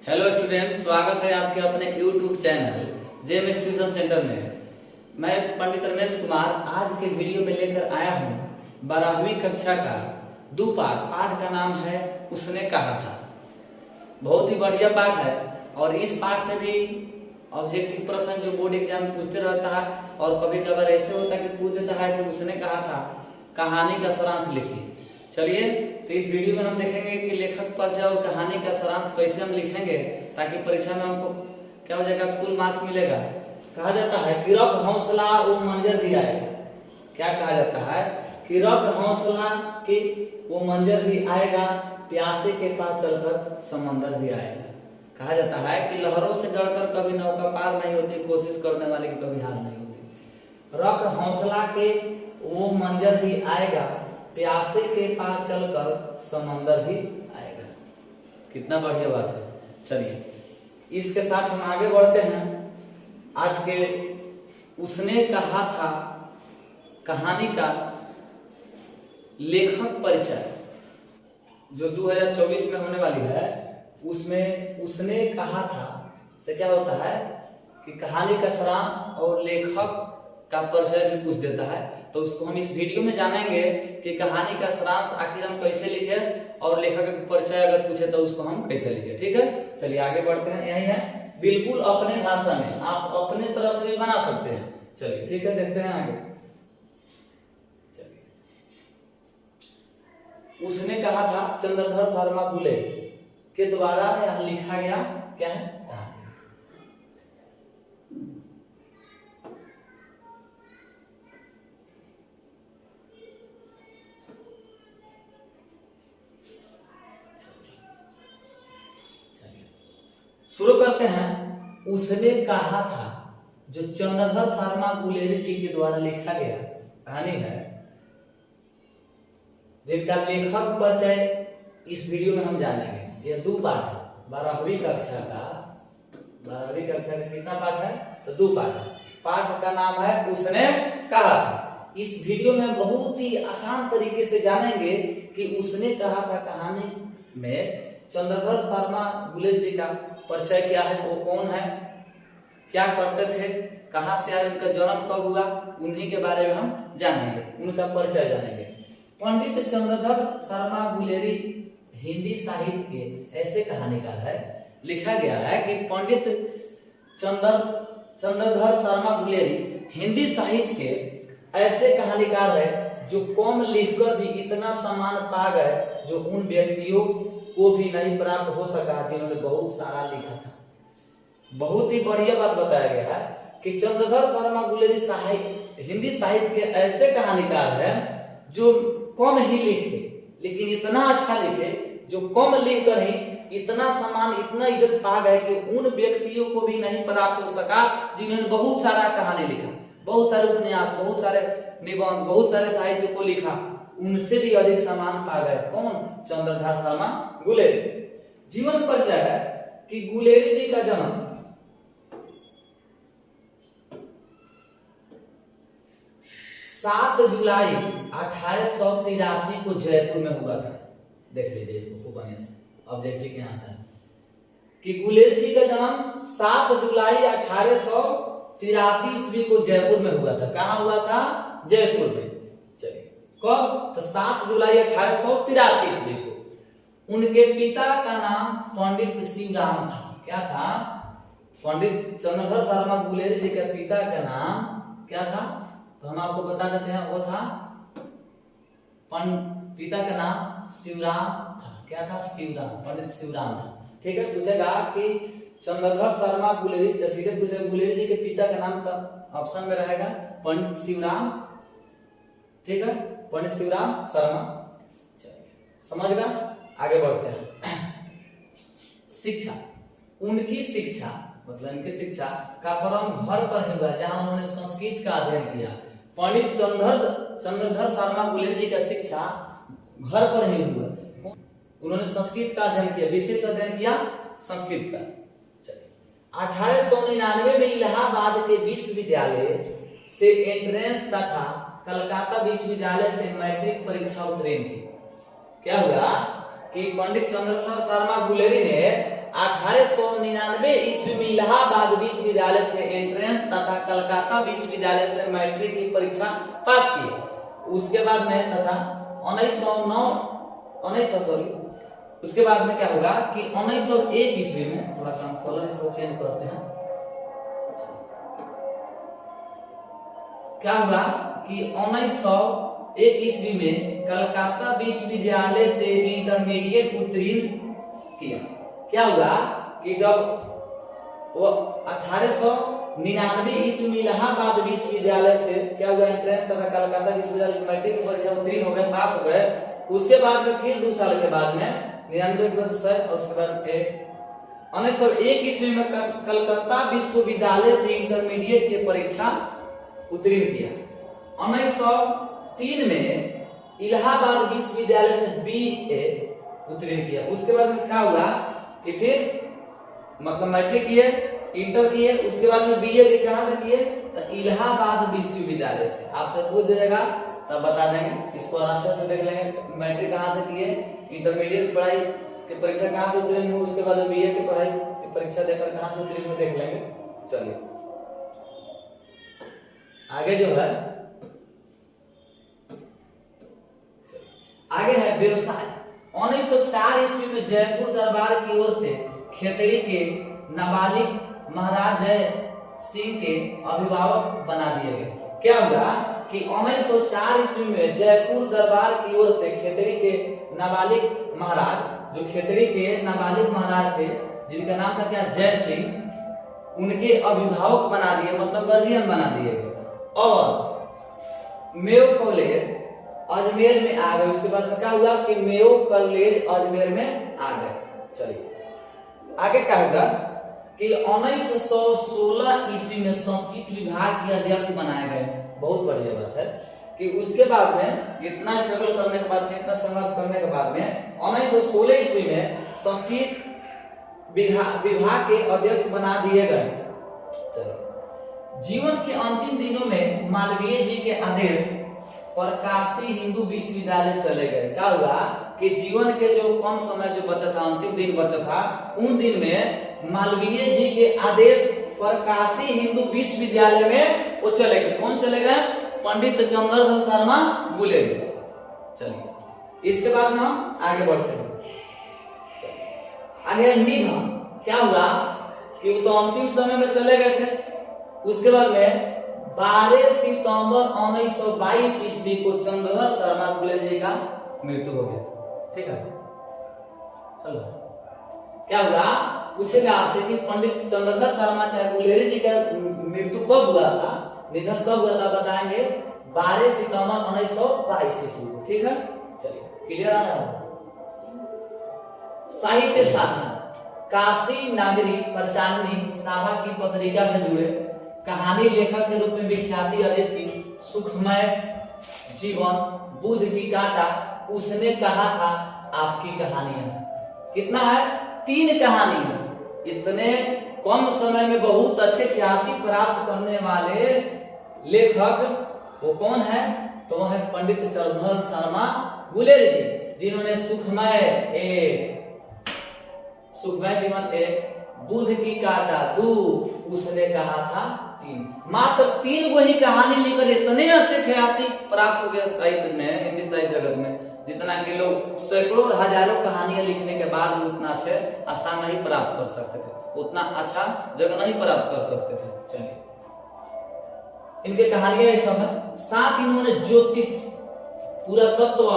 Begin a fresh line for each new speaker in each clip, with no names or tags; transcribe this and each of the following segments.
Hello student, स्वागत है आपके अपने YouTube channel JMS tuition centre में। मैं पंडित रमेश कुमार आज के वीडियो में लेकर आया हूँ 12वीं कक्षा का दो पाठ का नाम है उसने कहा था। बहुत ही बढ़िया पाठ है और इस पाठ से भी ऑब्जेक्टिव प्रश्न जो बोर्ड एग्जाम में पूछते रहता है और कभी कभार ऐसे होता है कि पूछ देता है कि उसने कहा था कहानी का सारांश लिखिए। चलिए, तो इस वीडियो में हम देखेंगे कि लेखक परिचय और कहानी का सारांश कैसे हम लिखेंगे ताकि परीक्षा में हमको क्या हो जाएगा, फुल मार्क्स मिलेगा। कहा जाता है कि रख हौसला वो मंजर भी आएगा। क्या कहा जाता है कि रख हौसला कि वो मंजर भी आएगा, प्यासे के पास चलकर समंदर भी आएगा। कहा जाता है कि लहरों से डरकर कभी नौका पार नहीं होती, कोशिश करने वाले की कभी हार नहीं होती। रख हौसला के वो मंजर भी आएगा, प्यासे के पास चलकर समंदर भी आएगा। कितना बढ़िया बात है। चलिए, इसके साथ हम आगे बढ़ते हैं। आज के उसने कहा था कहानी का लेखक परिचय जो 2024 में होने वाली है, उसमें उसने कहा था से क्या होता है कि कहानी का सारांश और लेखक का परिचय भी पूछ देता है। तो उसको हम इस वीडियो में जानेंगे कि कहानी का सारांश आखिर हम कैसे लिखे और लेखक का परिचय अगर पूछे तो उसको हम कैसे लिखे। ठीक है, चलिए आगे बढ़ते हैं। यही है, बिल्कुल अपने भाषा में, आप अपने तरह से भी बना सकते हैं। चलिए ठीक है, देखते हैं आगे। चलिए, उसने कहा था चंद्रधर शर्मा बुले के द्वारा यह लिखा गया क्या है शुरू करते हैं। उसने कहा था जो चंद्रधर शर्मा गुलेरी जी के द्वारा लिखा गया कहानी है, जिनका लेखक परिचय इस वीडियो में हम जानेंगे। यह दो पाठ है। 12वीं कक्षा का कितना पाठ है? तो दो पाठ है। पाठ का नाम है उसने कहा था। इस वीडियो में बहुत ही आसान तरीके से जानेंगे कि उसने कहा था कहानी में चंद्रधर शर्मा गुलेरी जी का परिचय क्या है, वो कौन है, क्या करते थे, कहां से आए, उनका जन्म कब हुआ, उन्हीं के बारे में हम जानेंगे, उनका परिचय जानेंगे। पंडित चंद्रधर शर्मा गुलेरी हिंदी साहित्य के ऐसे कहानीकार है। लिखा गया है कि पंडित चंद्रधर शर्मा गुलेरी हिंदी साहित्य के ऐसे कहानीकार है जो कम लिखकर भी इतना सम्मान पा गए जो उन व्यक्तियों को भी नहीं प्राप्त हो सका जिन्होंने बहुत सारा लिखा था। बहुत ही बढ़िया बात बताया गया है कि चंद्रधर शर्मा गुलेरी हिंदी साहित्य के ऐसे कहानीकार हैं जो कम ही लिखे लेकिन इतना अच्छा लिखे, जो कम लिखकर ही इतना सम्मान, इतना इज्जत पा गए कि उन व्यक्तियों को भी नहीं प्राप्त हो सका जिन्होंने बहुत सारा कहानी लिखा, बहुत सारे उपन्यास, बहुत सारे निबंध, बहुत सारे साहित्य को लिखा, उनसे भी अधिक सम्मान पा गए। कौन? चंद्रधर शर्मा गुलेरी। जीवन परिचय है कि गुलेरी जी का जन्म 7 जुलाई 1883 को जयपुर में हुआ था। देख लीजिए इसको खूब बढ़िया से, ऑब्जेक्टिव के आंसर कि गुलेरी जी का जन्म 7 जुलाई 1883 ईस्वी को जयपुर में हुआ था। कहाँ हुआ था? जयपुर में। चलिए, कब? तो 7 जुलाई 1883 ईस्वी को। उनके पिता का नाम पंडित शिवराम था। क्या था? पंडित चंद्रधर शर्मा गुलेरी जी के पिता का नाम क्या था? तो हम आपको बता देते हैं, वो था पिता का नाम शिवराम था। क्या था? शिवराम, पंडित शिवराम था। ठीक है, पूछेगा कि चंद्रधर शर्मा गुलेरी, सीधे पूछेगा गुलेरी जी के पिता का नाम का ऑप्शन में रहेगा पंडित शिवराम। ठीक है, पंडित शिवराम शर्मा। समझ गए? आगे बढ़ते हैं। शिक्षा, उनकी शिक्षा मतलब इनकी शिक्षा का प्रारंभ घर पर ही हुआ जहां उन्होंने संस्कृत का अध्ययन किया। पंडित चंद्रधर शर्मा गुलेरी जी का शिक्षा घर पर ही हुआ। उन्होंने संस्कृत का अध्ययन किया, विशेष अध्ययन किया संस्कृत का। 1899 में इलाहाबाद के विश्वविद्यालय से एंट्रेंस तथा कलकत्ता विश्वविद्यालय से मैट्रिक परीक्षा उत्तीर्ण की। क्या हुआ कि पंडित चंद्रधर शर्मा गुलेरी ने 1899 ईस्वी में इलाहाबाद विश्वविद्यालय से एंट्रेंस तथा कलकत्ता विश्वविद्यालय से मैट्रिक की परीक्षा पास की। उसके बाद में तथा 1909 उसके बाद में क्या होगा कि 1901 ईस्वी में, थोड़ा सा कलर इसको चेंज करते हैं, क्या होगा कि 1901 ईस्वी में कलकत्ता विश्वविद्यालय से इंटरमीडिएट उत्तीर्ण किया। क्या हुआ कि जब वो 1899 ईस्वी में इलाहाबाद विश्वविद्यालय से क्या हुआ, एंट्रेंस तथा कलकत्ता विश्वविद्यालय से मैट्रिक की परीक्षा उत्तीर्ण हो गए, पास हो गए। उसके बाद में फिर 2 साल के बाद में 99 के बाद 100 और उसके बाद 1901 ईस्वी में कलकत्ता विश्वविद्यालय से इंटरमीडिएट की परीक्षा उत्तीर्ण किया। 1903 में इलाहाबाद विश्वविद्यालय से बीए उत्तीर्ण किया। उसके बाद में क्या हुआ कि फिर मतलब मैट्रिक किए, इंटर किए, उसके बाद में बीए भी कहां से किए, तो इलाहाबाद विश्वविद्यालय से। आपसे पूछ देगा तब बता देंगे, इसको अच्छे से देख लेंगे। मैट्रिक कहां से किए, इंटरमीडिएट पढ़ाई की परीक्षा कहां से उत्तीर्ण हुए, उसके बाद बीए की पढ़ाई की परीक्षा देकर कहां से उत्तीर्ण हुए देख लेंगे। चलिए आगे जो है, आगे है व्यवसाय। 1904 ईस्वी में जयपुर दरबार की ओर से खेतड़ी के नाबालिग महाराज जय सिंह के अभिभावक बना दिए गए। क्या हुआ कि 1904 ईस्वी में जयपुर दरबार की ओर से खेतड़ी के नाबालिग महाराज, जो खेतड़ी के नाबालिग महाराज थे जिनका नाम था क्या, जय सिंह, उनके अभिभावक बना दिए, मतलब गार्जियन बना दिए गए। और मेयो कॉलेज अजमेर में आ गए। उसके बाद में क्या हुआ कि मेयो कॉलेज अजमेर में आ गए। चलिए आगे क्या होगा कि 1916 ईस्वी में संस्कृत विभाग के अध्यक्ष बनाए गए। बहुत बढ़िया बात है कि उसके बाद में इतना स्ट्रगल करने के बाद में, इतना संघर्ष करने के बाद में 1916 ईस्वी में संस्कृत विभाग के अध्यक्ष बना दिए गए। चलो, जीवन के अंतिम दिनों में मालवीय जी के आदेश पर काशी हिंदू विश्वविद्यालय चले गए। क्या हुआ कि जीवन के जो कम समय जो बचा था, अंतिम दिन बचा था, उन दिन में मालवीय जी के आदेश पर काशी हिंदू विश्वविद्यालय में वो चले गए। कौन चले गए? पंडित चंद्रधर शर्मा गुलेरी। चलिए इसके बाद में हम आगे बढ़ते हैं। आगे निधन। क्या हुआ कि वो तो अंतिम समय में चले गए थे। उसके बाद में 12 सितंबर 1922 ईस्वी को चंद्रधर शर्मा गुलेरी जी का मृत्यु हो गया। ठीक है, चलो क्या हुआ, पूछेगा आपसे कि पंडित चंद्रधर शर्मा चाहे गुलेरी जी का मृत्यु कब हुआ था, निधन कब हुआ था, बताएंगे 12 सितंबर 1922 ईस्वी को। ठीक है, चलिए क्लियर आ रहा है। साहित्य साधना। काशी नागरिक प्रचारणी सभा की पत्रिका से जुड़े कहानी लेखक के रूप में विख्याति अर्जित की सुखमय जीवन, बुध की काटा, उसने कहा था, आपकी कहानियां। कितना है? 3 कहानियां। इतने कम समय में बहुत अच्छे ख्याति प्राप्त करने वाले लेखक वो कौन है? तो वह है पंडित चंद्रधर शर्मा गुलेरी जी, जिन्होंने सुखमय जीवन 1, बुध की काटा 2, उसने कहा था 3। मात्र 3 वही कहानी लिखकर इतने अच्छे ख्याति प्राप्त हो गए साहित्य में, हिंदी साहित्य जगत में, जितना कि लोग सैकड़ों और हजारों कहानियां लिखने के बाद भी उतना अच्छे स्थान नहीं प्राप्त कर सकते थे, उतना अच्छा जगह नहीं प्राप्त कर सकते थे। चलिए इनके कहानियां ये सब है। साथ ही उन्होंने ज्योतिष, पुरातत्व,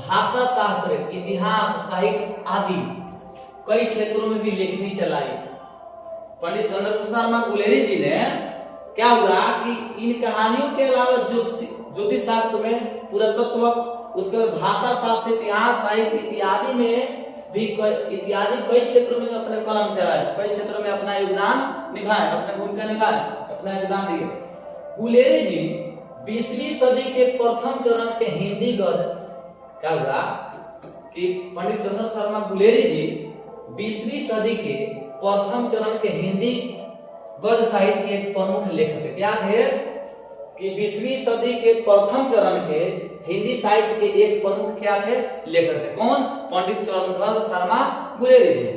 भाषा शास्त्र, इतिहास, साहित्य आदि कई क्षेत्रों में भी लेखनी चलाई। पंडित चंद्रधर शर्मा गुलेरी जी ने क्या हुआ कि इन कहानियों के अलावा ज्योतिष शास्त्र में, पुरातत्व, उसके बाद भाषा शास्त्र, इतिहास, साहित्य इत्यादि में भी कई क्षेत्रों में अपने कलम चलाए, कई क्षेत्रों में अपना योगदान निभाए, अपने भूमिका निभाए, अपना योगदान दिए। गुलेरी जी 20वीं सदी के प्रथम चरण के हिंदी गद्य, क्या हुआ कि पंडित चंद्रधर शर्मा गुलेरी जी 20वीं सदी के प्रथम चरण के हिंदी गद्य साहित्य के एक प्रमुख लेखक थे। क्या थे कि 20वीं सदी के प्रथम चरण के हिंदी साहित्य के एक प्रमुख क्या थे? लेखक थे। कौन? पंडित चंद्रधर शर्मा गुलेरी जी।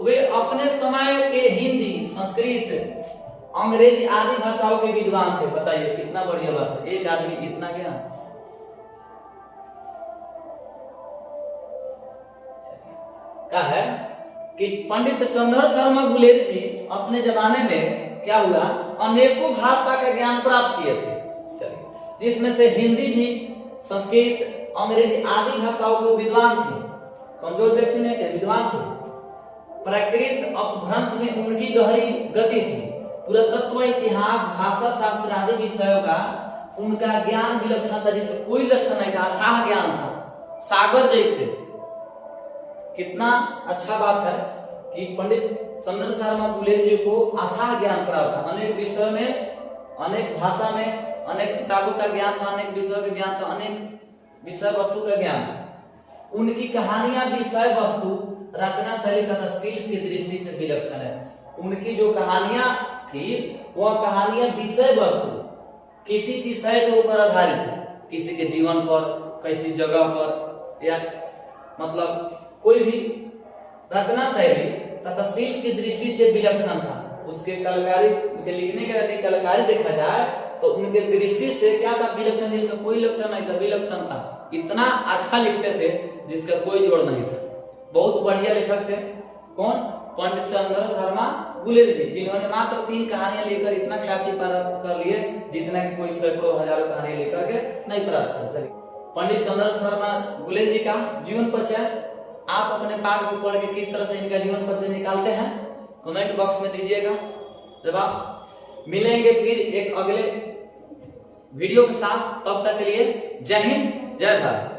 वे अपने समय के हिंदी, संस्कृत, अंग्रेजी आदि भाषाओं के विद्वान थे। बताइए कितना बढ़िया बात है, एक आदमी इतना ज्ञान। क्या है कि पंडित चंद्र शर्मा गुलेरी जी अपने जमाने में क्या हुआ, अनेकों भाषा का ज्ञान प्राप्त किए थे। चलिए, जिसमें से हिंदी भी, संस्कृत, अंग्रेजी आदि भाषाओं के विद्वान थे। कमजोर व्यक्ति नहीं थे, विद्वान थे। प्राकृत अपभ्रंश में उनकी गहरी गति थी। पुरातत्व, इतिहास, भाषा शास्त्र आदि विषयों का उनका ज्ञान विलक्षण था, जिसका कोई लक्षण नहीं था, अथाह ज्ञान था, सागर जैसे। कितना अच्छा बात है कि पंडित चंद्र शर्मा गुलेरी जी को अथाह ज्ञान प्राप्त था। अनेक विषयों में, अनेक भाषा में, अनेक किताबों का ज्ञान था, अनेक विषयों का ज्ञान था, अनेक विषय वस्तु का ज्ञान था। उनकी कहानियां विषय वस्तु, रचना शैली तथा शिल्प की दृष्टि से विलक्षण है। उनकी जो कहानियां थी वह कहानियां विषय वस्तु, किसी विषय के ऊपर आधारित है, किसी के जीवन पर, किसी जगह पर, या मतलब कोई भी रचना शैली तथा शिल्प की दृष्टि से विलक्षण था। उसके कलाकारी, उनके लिखने का यदि कलाकारी देखा जाए तो उनके दृष्टि से क्या था, विलक्षण, जिसका कोई लक्षण नहीं था, विलक्षण था। इतना अच्छा लिखते थे जिसका कोई जोड़ नहीं था। बहुत बढ़िया लेखक थे। कौन? पंडित चंद्र शर्मा गुलेरी जी, जिन्होंने मात्र 3 कहानियां लेकर इतना ख्याति प्राप्त कर लिए जितना कि कोई सैकड़ों हजारों कहानियां लेकर के नहीं प्राप्त कर। चलिए, पंडित चंद्र शर्मा गुलेरी जी का जीवन परिचय आप अपने पाठ को पढ़ के किस तरह से इनका जीवन परिचय निकालते हैं, कमेंट बॉक्स में दीजिएगा। जब आप मिलेंगे फिर एक अगले वीडियो के साथ, तब तक के लिए जय हिंद, जय भारत।